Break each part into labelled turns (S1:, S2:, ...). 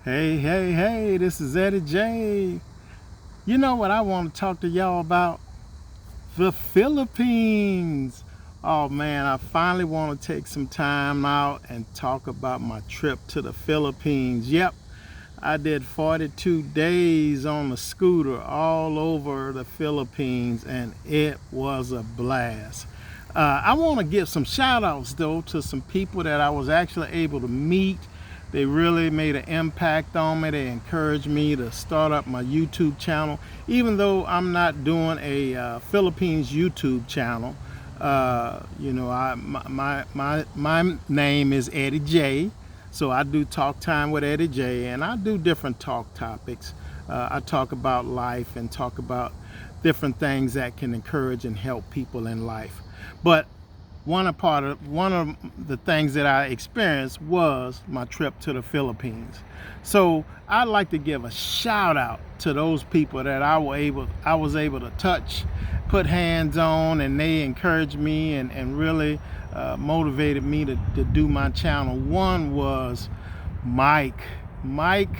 S1: Hey, hey, hey, this is Eddie J. You know what I want to talk to y'all about? The Philippines. Oh man, I finally want to take some time out and talk about my trip to the Philippines. Yep, I did 42 days on the scooter all over the Philippines and it was a blast. I want to give some shout outs though to some people that I was actually able to meet. They really made an impact on me. They encouraged me to start up my YouTube channel, even though I'm not doing a Philippines YouTube channel. My name is Eddie J, so I do Talk Time with Eddie J, and I do different talk topics. I talk about life and talk about different things that can encourage and help people in life. But one of the things that I experienced was my trip to the Philippines. So I'd like to give a shout out to those people that I was able to touch, put hands on, and they encouraged me and really motivated me to do my channel. One was Mike. Mike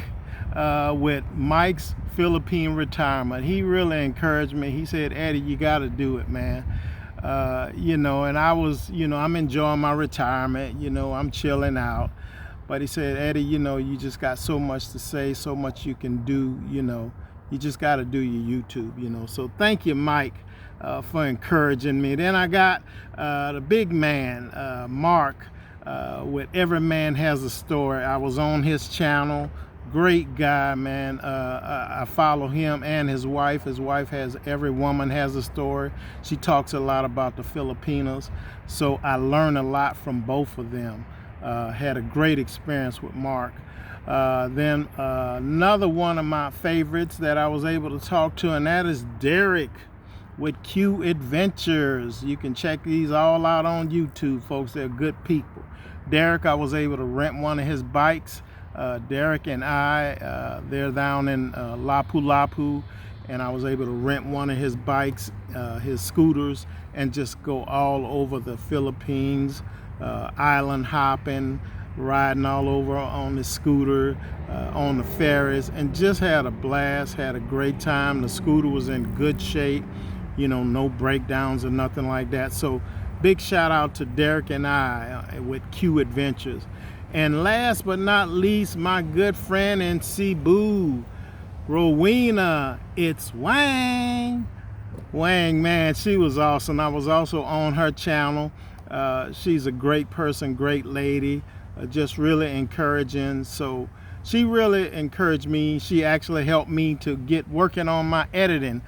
S1: with Mike's Philippine Retirement. He really encouraged me. He said, Eddie, you got to do it, man. And I was, I'm enjoying my retirement, I'm chilling out. But he said, Eddie, you just got so much to say, so much you can do, you just got to do your YouTube. So thank you, Mike, for encouraging me. Then I got the big man, Mark, with Every Man Has a Story. I was on his channel. Great guy, man. I follow him and his wife. His wife has Every Woman Has a Story. She talks a lot about the Filipinos. So I learned a lot from both of them. Had a great experience with Mark. Then another one of my favorites that I was able to talk to, and that is Derek with Q Adventures. You can check these all out on YouTube, folks. They're good people. Derek, I was able to rent one of his bikes. Derek and they're down in Lapu-Lapu, and I was able to rent one of his bikes, his scooters, and just go all over the Philippines, island hopping, riding all over on the scooter, on the ferries, and just had a blast, had a great time. The scooter was in good shape, no breakdowns or nothing like that. So big shout out to Derek and with Q Adventures. And last but not least, my good friend in Cebu, Rowena, it's Wang. Wang, man, she was awesome. I was also on her channel. She's a great person, great lady, just really encouraging. So she really encouraged me. She actually helped me to get working on my editing.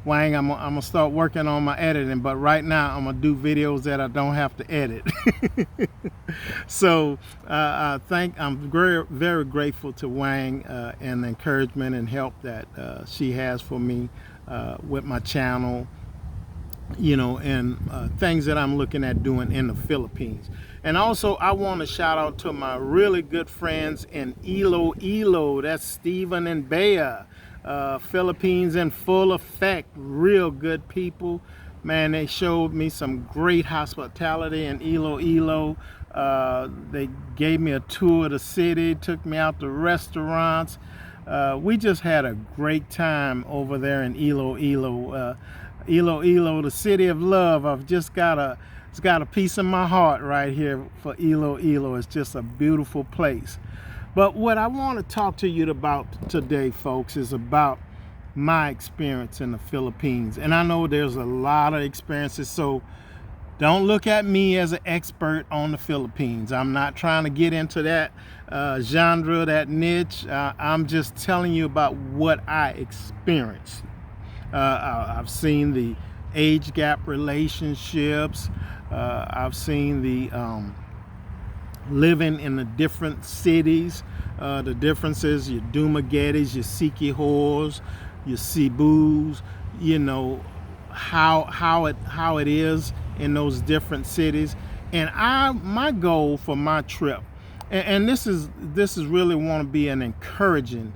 S1: Wang, I'm gonna start working on my editing, but right now I'm gonna do videos that I don't have to edit. So I'm very, very grateful to Wang and the encouragement and help that she has for me with my channel, and things that I'm looking at doing in the Philippines. And also I want to shout out to my really good friends in Iloilo. That's Stephen and Bea. Philippines in full effect, real good people. Man, they showed me some great hospitality in Iloilo. They gave me a tour of the city, took me out to restaurants. We just had a great time over there in Iloilo. Iloilo, the city of love. It's got a piece in my heart right here for Iloilo. It's just a beautiful place. But what I want to talk to you about today, folks, is about my experience in the Philippines. And I know there's a lot of experiences, so don't look at me as an expert on the Philippines. I'm not trying to get into that genre, that niche. I'm just telling you about what I experienced. I've seen the age gap relationships. I've seen the living in the different cities, the differences, your Dumaguetes, your Siquijors, your Cebus, how it is in those different cities. And my goal for my trip, and this is really want to be an encouraging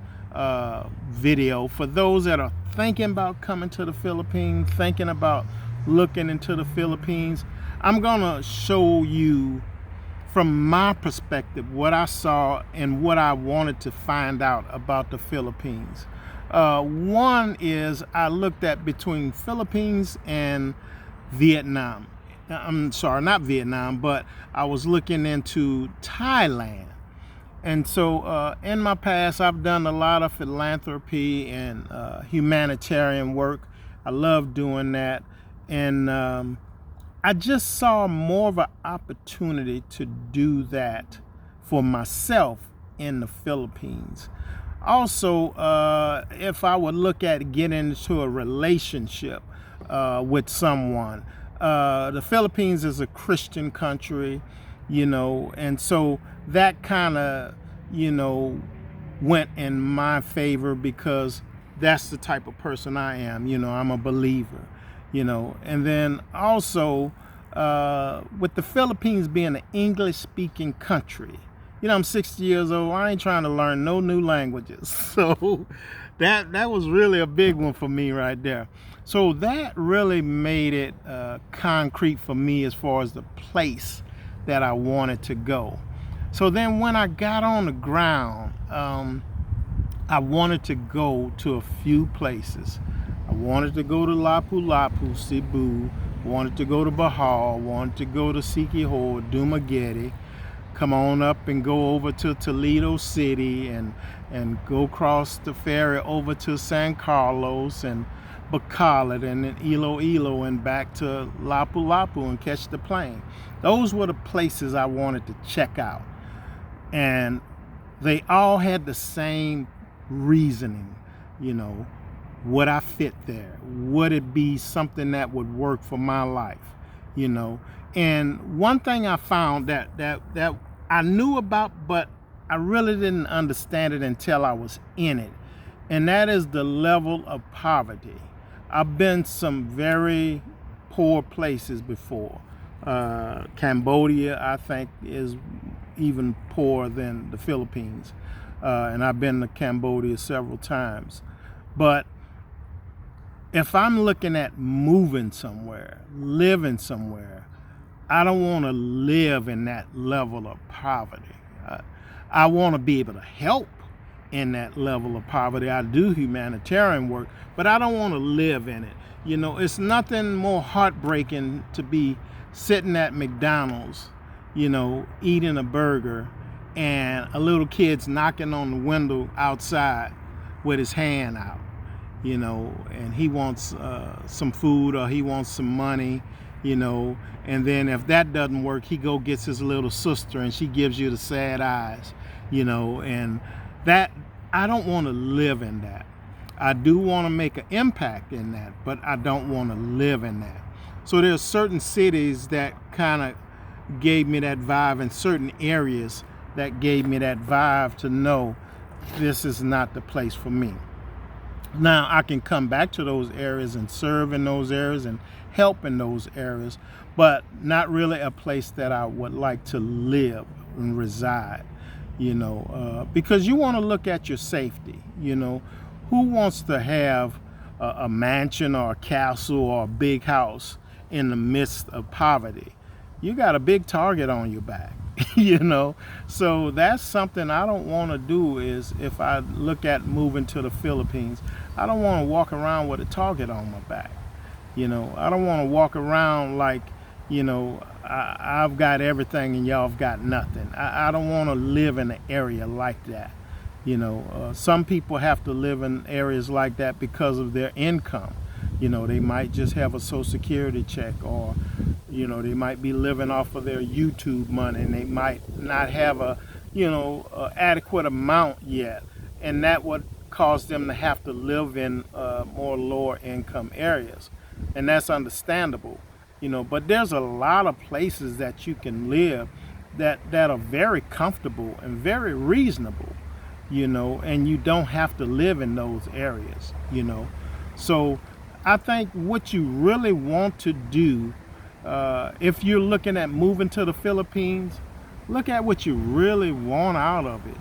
S1: video for those that are thinking about coming to the Philippines, thinking about looking into the Philippines. I'm gonna show you from my perspective, what I saw and what I wanted to find out about the Philippines. One is I looked at between Philippines and Vietnam. I'm sorry, not Vietnam, but I was looking into Thailand. And so in my past, I've done a lot of philanthropy and humanitarian work. I love doing that. And I just saw more of an opportunity to do that for myself in the Philippines. Also, if I would look at getting into a relationship with someone, the Philippines is a Christian country, and so that kind of, went in my favor because that's the type of person I am. I'm a believer, and then also with the Philippines being an English speaking country, I'm 60 years old. I ain't trying to learn no new languages. So that was really a big one for me right there. So that really made it concrete for me as far as the place that I wanted to go. So then when I got on the ground, I wanted to go to a few places. I wanted to go to Lapu-Lapu, Cebu, wanted to go to Bohol, wanted to go to Siquijor, Dumaguete, come on up and go over to Toledo City and go across the ferry over to San Carlos and Bacolod and then Iloilo and back to Lapu-Lapu and catch the plane. Those were the places I wanted to check out. And they all had the same reasoning, would I fit there? Would it be something that would work for my life? And one thing I found that I knew about, but I really didn't understand it until I was in it. And that is the level of poverty. I've been some very poor places before. Cambodia, I think, is even poorer than the Philippines. And I've been to Cambodia several times. But if I'm looking at moving somewhere, living somewhere, I don't want to live in that level of poverty. I want to be able to help in that level of poverty. I do humanitarian work, but I don't want to live in it. It's nothing more heartbreaking to be sitting at McDonald's, eating a burger, and a little kid's knocking on the window outside with his hand out, and he wants some food or he wants some money, and then if that doesn't work, he gets his little sister and she gives you the sad eyes, and that, I don't want to live in that. I do want to make an impact in that, but I don't want to live in that. So there's certain cities that kind of gave me that vibe, and certain areas that gave me that vibe to know this is not the place for me. Now I can come back to those areas and serve in those areas and help in those areas, but not really a place that I would like to live and reside, because you want to look at your safety. Who wants to have a mansion or a castle or a big house in the midst of poverty? You got a big target on your back. So that's something I don't want to do. Is if I look at moving to the Philippines, I don't want to walk around with a target on my back. I don't want to walk around like, I've got everything and y'all have got nothing. I don't want to live in an area like that. Some people have to live in areas like that because of their income. They might just have a Social Security check, or they might be living off of their YouTube money, and they might not have a adequate amount yet, and that would cause them to have to live in more lower income areas, and that's understandable. But there's a lot of places that you can live that are very comfortable and very reasonable, and you don't have to live in those areas. So I think what you really want to do, if you're looking at moving to the Philippines, look at what you really want out of it.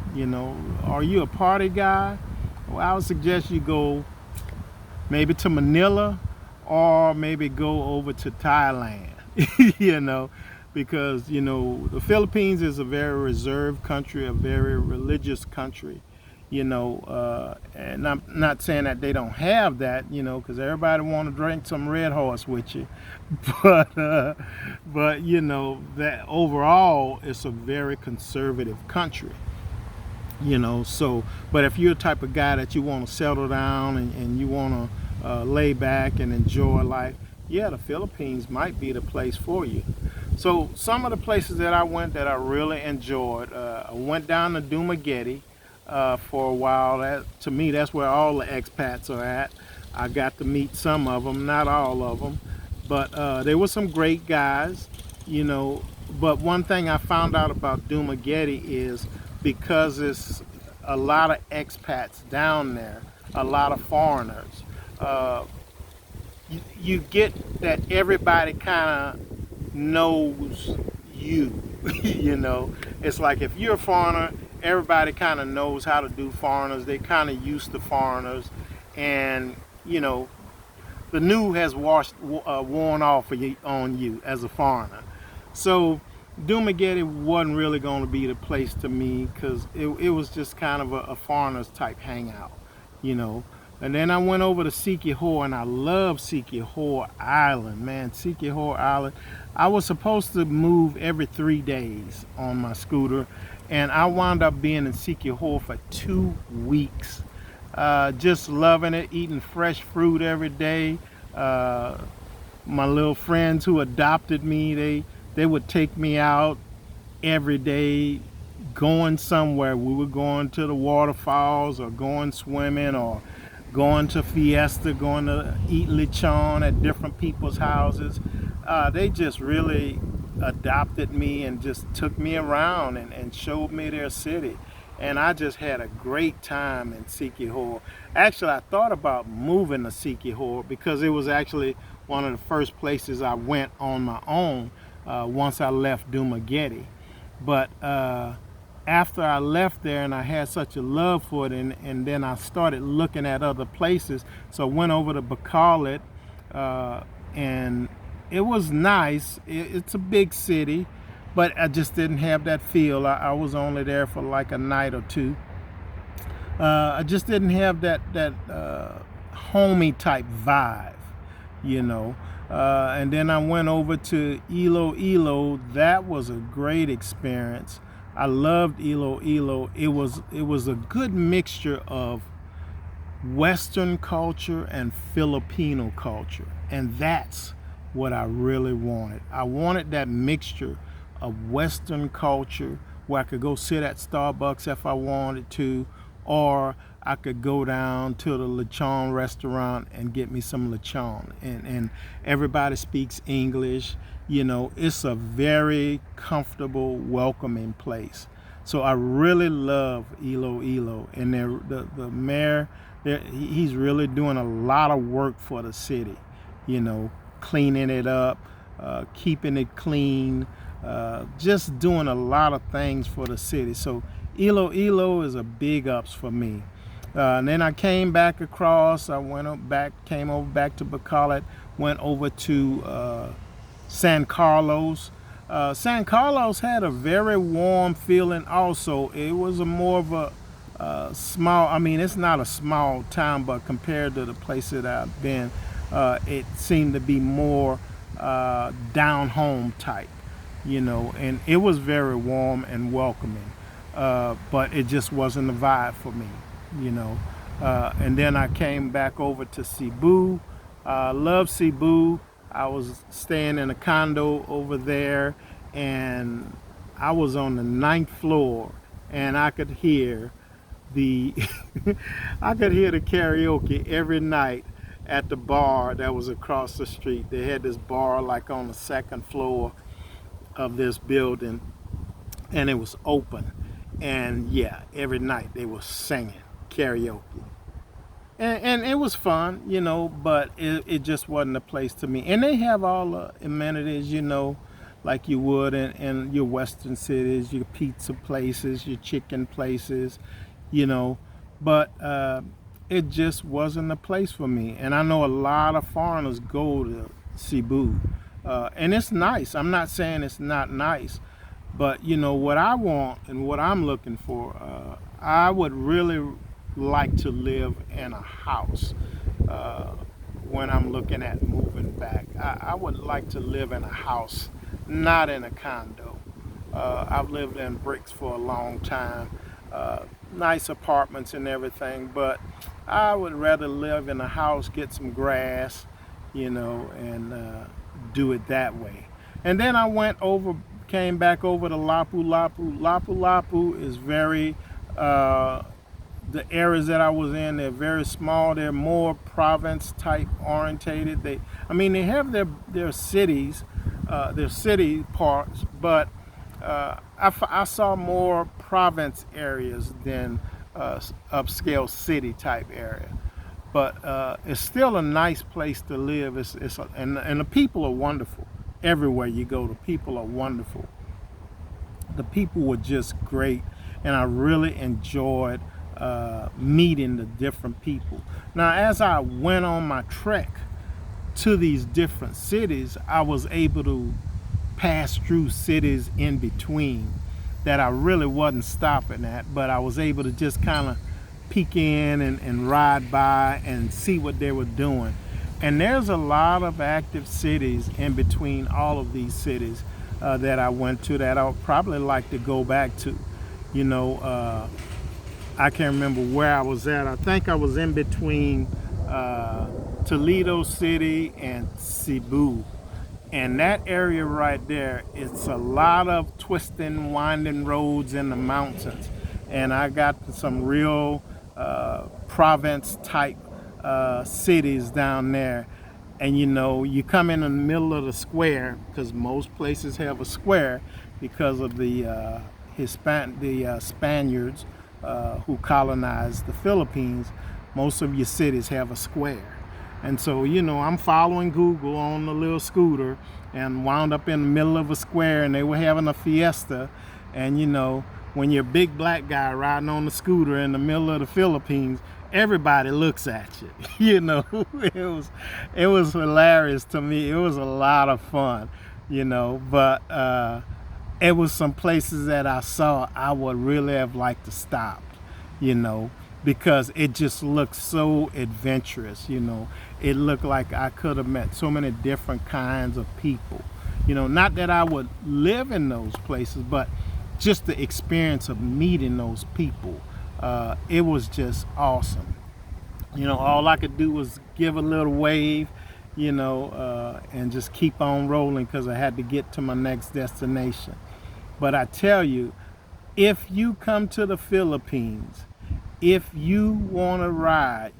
S1: Are you a party guy? Well, I would suggest you go maybe to Manila, or maybe go over to Thailand. because the Philippines is a very reserved country, a very religious country. And I'm not saying that they don't have that, because everybody want to drink some Red Horse with you, but that overall it's a very conservative country. So but if you're the type of guy that you want to settle down and you want to lay back and enjoy life, yeah, the Philippines might be the place for you. So some of the places that I went that I really enjoyed, I went down to Dumaguete for a while. To me, that's where all the expats are at. I got to meet some of them, not all of them, but there were some great guys. But one thing I found out about Dumaguete is, because it's a lot of expats down there, a lot of foreigners, you get that everybody kind of knows you. It's like if you're a foreigner, everybody kind of knows how to do foreigners. They kind of used to foreigners, and the new has worn off on you as a foreigner. So Dumaguete wasn't really going to be the place to me, because it was just kind of a foreigners type hangout. And then I went over to Siquijor, and I love Siquijor Island, man. Siquijor Island. I was supposed to move every 3 days on my scooter, and I wound up being in Siquijor for 2 weeks. Just loving it, eating fresh fruit every day. My little friends who adopted me, they would take me out every day, going somewhere. We were going to the waterfalls, or going swimming, or going to Fiesta, going to eat lechon at different people's houses. They just really adopted me and just took me around and showed me their city. And I just had a great time in Siquijor. Actually, I thought about moving to Siquijor, because it was actually one of the first places I went on my own once I left Dumaguete. But after I left there, and I had such a love for it, and then I started looking at other places. So I went over to Bacolod, and it was nice. It's a big city, but I just didn't have that feel. I was only there for like a night or two. I just didn't have that homey type vibe, and then I went over to Iloilo. That was a great experience. I loved Iloilo. It was a good mixture of Western culture and Filipino culture, and that's what I really wanted. I wanted that mixture of Western culture, where I could go sit at Starbucks if I wanted to, or I could go down to the lechon restaurant and get me some lechon. And everybody speaks English. It's a very comfortable, welcoming place. So I really love Iloilo. And the mayor, he's really doing a lot of work for the city, cleaning it up, keeping it clean, just doing a lot of things for the city. So Iloilo is a big ups for me. And then I came back across. I came over back to Bacolod, went over to San Carlos. San Carlos had a very warm feeling also. It was more of a small, it's not a small town, but compared to the places that I've been, it seemed to be more down home type, and it was very warm and welcoming. But it just wasn't the vibe for me, and then I came back over to Cebu. Love Cebu. I was staying in a condo over there, and I was on the 9th floor, and I could hear the I could hear the karaoke every night at the bar that was across the street. They had this bar like on the 2nd floor of this building, and it was open. And yeah, every night they were singing karaoke. And it was fun, but it just wasn't a place to me. And they have all the amenities, like you would in your Western cities, your pizza places, your chicken places, but it just wasn't a place for me. And I know a lot of foreigners go to Cebu. And it's nice. I'm not saying it's not nice, but you know what I want and what I'm looking for. I would really like to live in a house uh, when I'm looking at moving back. I would like to live in a house, not in a condo. I've lived in bricks for a long time, uh, nice apartments and everything, but I would rather live in a house, get some grass, and do it that way. And then I came back over to Lapu Lapu. Lapu Lapu is uh, the areas that I was in, they're very small. They're more province type orientated. They have their cities, their city parts, but I saw more province areas than upscale city type area. But it's still a nice place to live. And the people are wonderful. Everywhere you go, the people are wonderful. The people were just great, and I really enjoyed meeting the different people. Now, as I went on my trek to these different cities, I was able to pass through cities in between that I really wasn't stopping at, but I was able to just kind of peek in and ride by and see what they were doing. And there's a lot of active cities in between all of these cities that I went to that I would probably like to go back to. You know, I can't remember where I was at. I think I was in between Toledo City and Cebu. And that area right there, it's a lot of twisting, winding roads in the mountains. And I got some real province type cities down there. And you come in the middle of the square, because most places have a square because of the Spaniards who colonized the Philippines. Most of your cities have a square. And so, I'm following Google on the little scooter and wound up in the middle of a square, and they were having a fiesta. And, when you're a big black guy riding on the scooter in the middle of the Philippines, everybody looks at you. It was hilarious to me. It was a lot of fun, but it was some places that I saw I would really have liked to stop, you know, because it just looked so adventurous. It looked like I could have met so many different kinds of people. Not that I would live in those places, but just the experience of meeting those people. It was just awesome. All I could do was give a little wave, and just keep on rolling because I had to get to my next destination. But I tell you, if you come to the Philippines, if you want to ride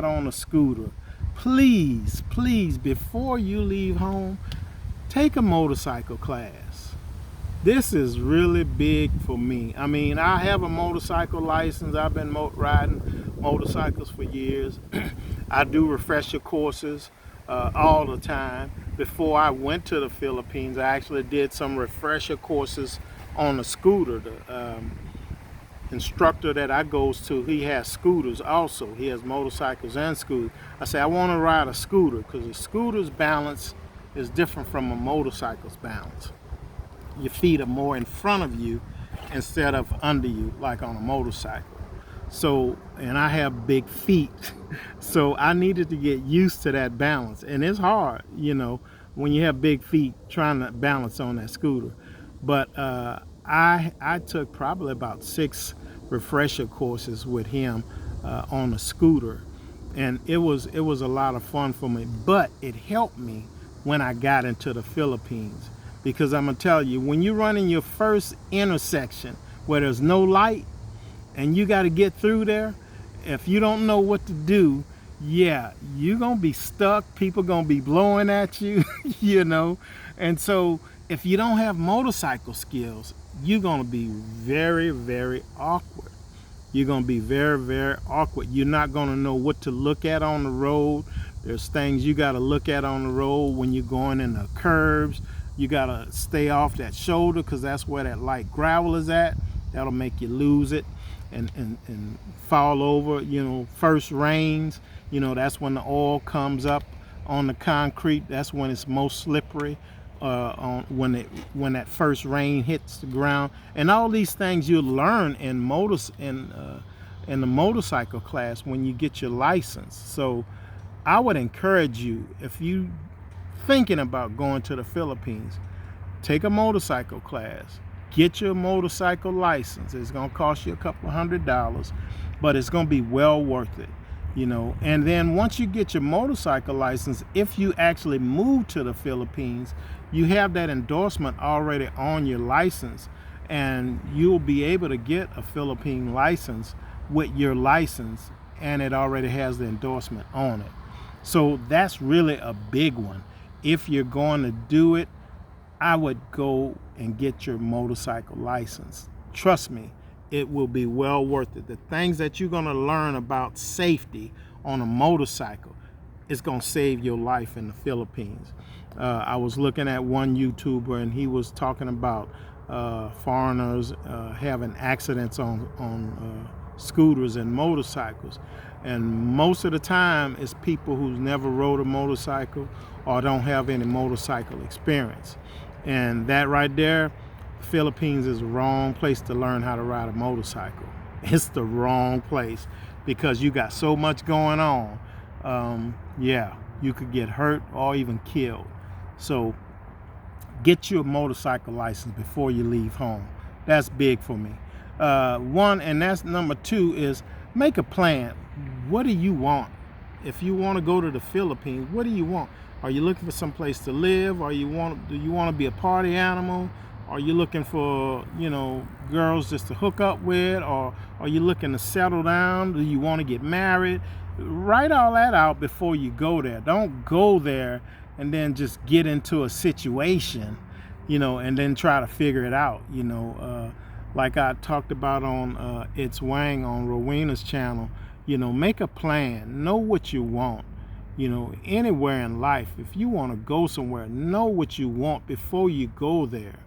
S1: on a scooter, please, please, before you leave home, take a motorcycle class. This is really big for me. I have a motorcycle license. I've been riding motorcycles for years. I do refresher courses all the time. Before I went to the Philippines, I actually did some refresher courses on a scooter. The instructor that I goes to, he has scooters also. He has motorcycles and scooters. I say, I want to ride a scooter because a scooter's balance is different from a motorcycle's balance. Your feet are more in front of you instead of under you, like on a motorcycle. So, and I have big feet, so I needed to get used to that balance. And it's hard, when you have big feet trying to balance on that scooter. But I took probably about 6 refresher courses with him on a scooter, and it was a lot of fun for me. But it helped me when I got into the Philippines. Because I'm going to tell you, when you run in your first intersection where there's no light and you got to get through there, if you don't know what to do, yeah, you're going to be stuck. People going to be blowing at you, And so if you don't have motorcycle skills, you're going to be very, very awkward. You're going to be very, very awkward. You're not going to know what to look at on the road. There's things you got to look at on the road when you're going in the curbs. You got to stay off that shoulder because that's where that light gravel is at. That'll make you lose it and fall over. First rains, that's when the oil comes up on the concrete. That's when it's most slippery. When that first rain hits the ground, and all these things you learn in the motorcycle class when you get your license. So I would encourage you, if you thinking about going to the Philippines, take a motorcycle class, get your motorcycle license. It's going to cost you a couple $100, but it's going to be well worth it, you know. And then once you get your motorcycle license, if you actually move to the Philippines, you have that endorsement already on your license, and you'll be able to get a Philippine license with your license, and it already has the endorsement on it. So that's really a big one. If you're going to do it, I would go and get your motorcycle license. Trust me, it will be well worth it. The things that you're going to learn about safety on a motorcycle is going to save your life in the Philippines. I was looking at one YouTuber, and he was talking about foreigners having accidents on scooters and motorcycles. And most of the time it's people who's never rode a motorcycle or don't have any motorcycle experience. And that right there, Philippines is the wrong place to learn how to ride a motorcycle. It's the wrong place because you got so much going on. Yeah, you could get hurt or even killed. So get your motorcycle license before you leave home. That's big for me. One, and that's number two, is make a plan. What do you want? If you want to go to the Philippines, what do you want? Are you looking for some place to live? Do you want to be a party animal? Are you looking for, you know, girls just to hook up with? Or are you looking to settle down? Do you want to get married? Write all that out before you go there. Don't go there and then just get into a situation, you know, and then try to figure it out, you know. Like I talked about on It's Wang on Rowena's channel, you know, make a plan. Know what you want. You know, anywhere in life, if you want to go somewhere, know what you want before you go there.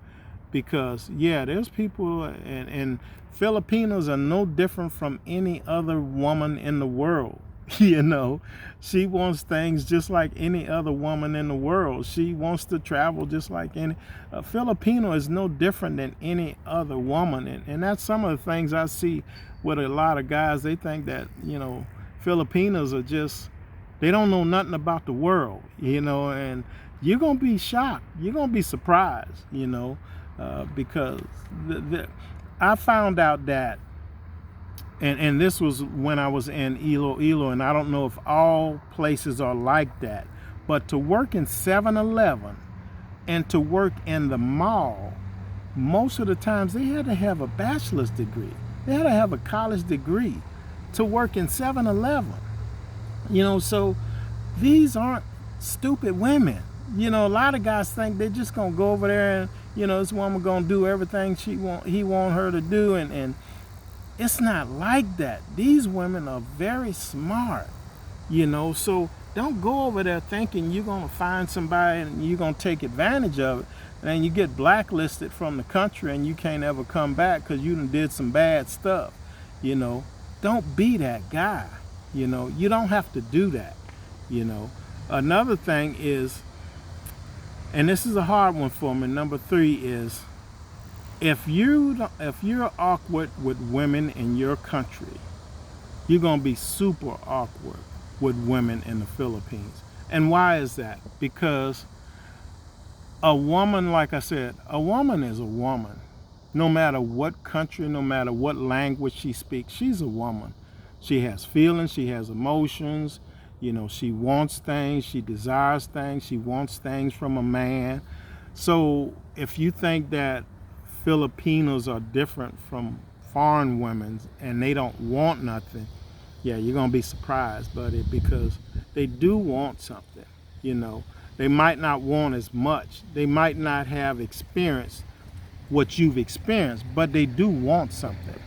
S1: Because, yeah, there's people, and Filipinos are no different from any other woman in the world. You know, she wants things just like any other woman in the world. She wants to travel just like any. A Filipino is no different than any other woman. And that's some of the things I see with a lot of guys. They think that, you know, Filipinos are just, they don't know nothing about the world, you know, and you're going to be shocked. You're going to be surprised, you know, because I found out that, and this was when I was in Iloilo, and I don't know if all places are like that, but to work in 7-Eleven and to work in the mall, most of the times they had to have a bachelor's degree. They had to have a college degree to work in 7-Eleven. You know, so these aren't stupid women. You know, a lot of guys think they're just gonna go over there and, you know, this woman gonna do everything he want her to do, and it's not like that. These women are very smart, you know, so don't go over there thinking you're gonna find somebody and you're gonna take advantage of it, and then you get blacklisted from the country and you can't ever come back because you done did some bad stuff. You know, don't be that guy. You know, you don't have to do that. You know, another thing is, and this is a hard one for me, number 3 is, if you're awkward with women in your country, you're going to be super awkward with women in the Philippines. And why is that? Because a woman, like I said, a woman is a woman. No matter what country, no matter what language she speaks, she's a woman. She has feelings, she has emotions, you know, she wants things, she desires things, she wants things from a man. So if you think that Filipinos are different from foreign women and they don't want nothing, yeah, you're going to be surprised, buddy, because they do want something, you know. They might not want as much. They might not have experienced what you've experienced, but they do want something.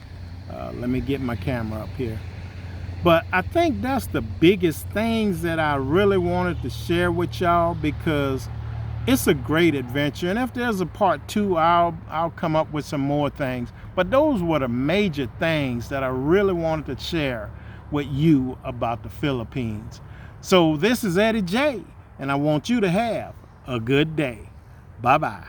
S1: Let me get my camera up here. But I think that's the biggest things that I really wanted to share with y'all, because it's a great adventure. And if there's a part 2, I'll come up with some more things. But those were the major things that I really wanted to share with you about the Philippines. So this is Eddie J and I want you to have a good day. Bye bye.